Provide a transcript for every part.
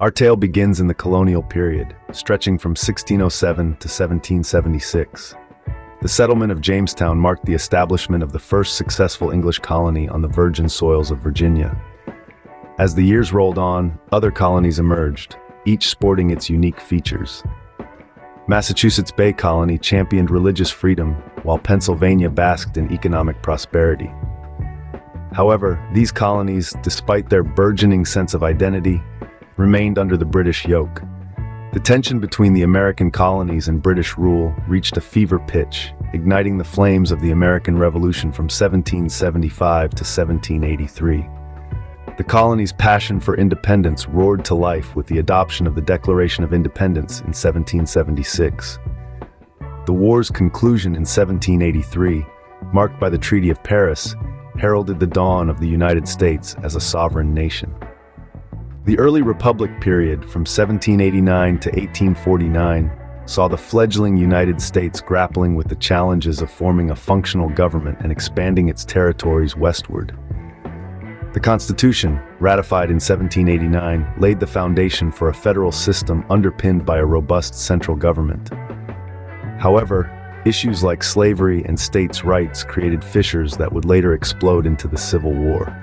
Our tale begins in the colonial period, stretching from 1607 to 1776. The settlement of Jamestown marked the establishment of the first successful English colony on the virgin soils of Virginia. As the years rolled on, other colonies emerged, each sporting its unique features. Massachusetts Bay Colony championed religious freedom, while Pennsylvania basked in economic prosperity. However, these colonies, despite their burgeoning sense of identity, remained under the British yoke. The tension between the American colonies and British rule reached a fever pitch, igniting the flames of the American Revolution from 1775 to 1783. The colony's passion for independence roared to life with the adoption of the Declaration of Independence in 1776. The war's conclusion in 1783, marked by the Treaty of Paris, heralded the dawn of the United States as a sovereign nation. The early Republic period from 1789 to 1849 saw the fledgling United States grappling with the challenges of forming a functional government and expanding its territories westward. The Constitution, ratified in 1789, laid the foundation for a federal system underpinned by a robust central government. However, issues like slavery and states' rights created fissures that would later explode into the Civil War.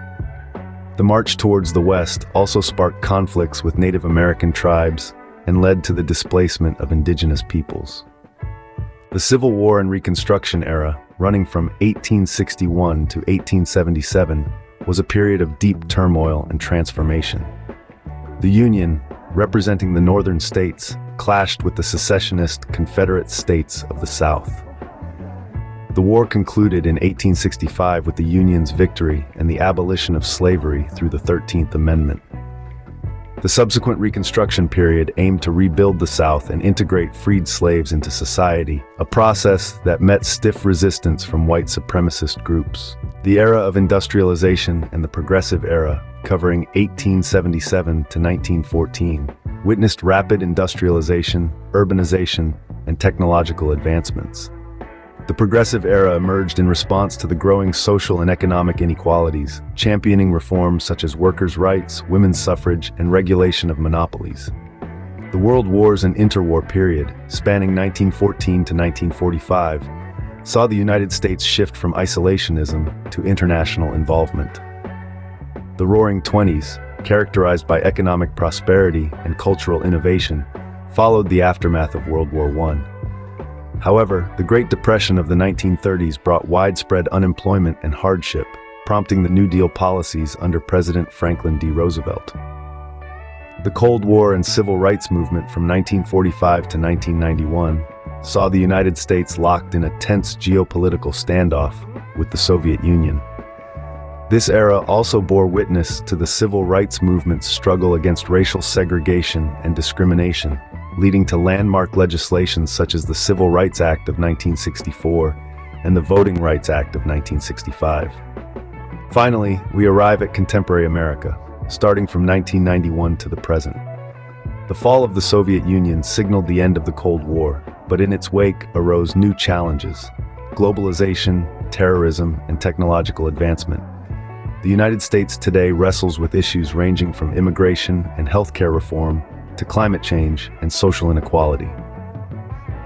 The march towards the West also sparked conflicts with Native American tribes and led to the displacement of indigenous peoples. The Civil War and Reconstruction era, running from 1861 to 1877, was a period of deep turmoil and transformation. The Union, representing the northern states, clashed with the secessionist Confederate States of the South. The war concluded in 1865 with the Union's victory and the abolition of slavery through the 13th Amendment. The subsequent Reconstruction period aimed to rebuild the South and integrate freed slaves into society, a process that met stiff resistance from white supremacist groups. The era of industrialization and the Progressive Era, covering 1877 to 1914, witnessed rapid industrialization, urbanization, and technological advancements. The Progressive Era emerged in response to the growing social and economic inequalities, championing reforms such as workers' rights, women's suffrage, and regulation of monopolies. The World Wars and Interwar period, spanning 1914 to 1945, saw the United States shift from isolationism to international involvement. The Roaring Twenties, characterized by economic prosperity and cultural innovation, followed the aftermath of World War I. However, the Great Depression of the 1930s brought widespread unemployment and hardship, prompting the New Deal policies under President Franklin D. Roosevelt. The Cold War and Civil Rights Movement from 1945 to 1991 saw the United States locked in a tense geopolitical standoff with the Soviet Union. This era also bore witness to the Civil Rights Movement's struggle against racial segregation and discrimination, leading to landmark legislation such as the Civil Rights Act of 1964 and the Voting Rights Act of 1965. Finally, we arrive at contemporary America, starting from 1991 to the present. The fall of the Soviet Union signaled the end of the Cold War, but in its wake arose new challenges: globalization, terrorism, and technological advancement. The United States today wrestles with issues ranging from immigration and healthcare reform to climate change and social inequality.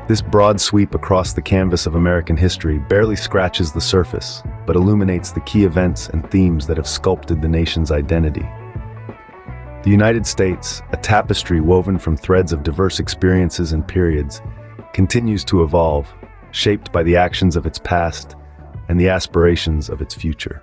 This broad sweep across the canvas of American history barely scratches the surface, but illuminates the key events and themes that have sculpted the nation's identity. The United States, a tapestry woven from threads of diverse experiences and periods, continues to evolve, shaped by the actions of its past and the aspirations of its future.